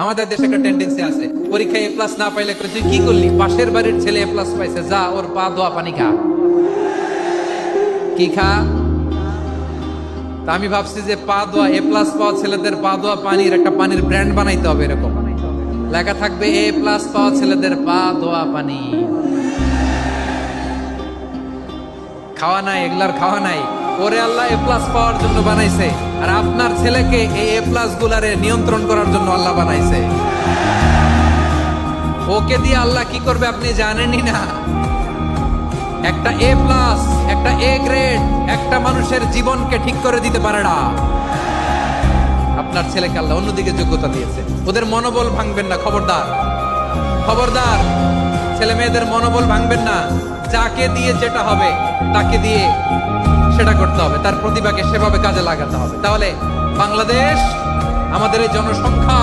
আমাদের দেশে একটা টেন্ডেন্সি আছে, পরীক্ষায় এ প্লাস না পাইলে তুই কি করলি, পাশের বাড়ির ছেলে এ প্লাস পাইছে, যা ওর পা ধোয়া পানি খা। কি খা? তা আমি ভাবছি যে পা ধোয়া এ প্লাস পাওয়া ছেলেদের পা ধোয়া পানির একটা পানির ব্র্যান্ড বানাইতে হবে, এরকম লেখা থাকবে এ প্লাস পাওয়া ছেলেদের পা ধোয়া পানি। খাওয়া নাই, এগুলার খাওয়া নাই, ওরে আল্লাহ এ প্লাস পাওয়ার জন্য বানাইছে, আর আপনার ছেলেকে এই এ প্লাস গুলারে নিয়ন্ত্রণ করার জন্য আল্লাহ বানাইছে। ওকে দিয়ে আল্লাহ কি করবে আপনি জানেনই না। একটা এ প্লাস, একটা এ গ্রেড একটা মানুষের জীবনকে ঠিক করে দিতে পারে না। আপনার ছেলেকে আল্লাহ অন্যদিকে যোগ্যতা দিয়েছে। ওদের মনোবল ভাঙবেন না, খবরদার খবরদার। ছেলে মেয়েদের মনোবল ভাঙবেন না। যাকে দিয়ে যেটা হবে তাকে দিয়ে সেটা করতে হবে, তার প্রতিভাকে সেভাবে কাজে লাগাতে হবে। তাহলে বাংলাদেশ, আমাদের এই জনসংখ্যা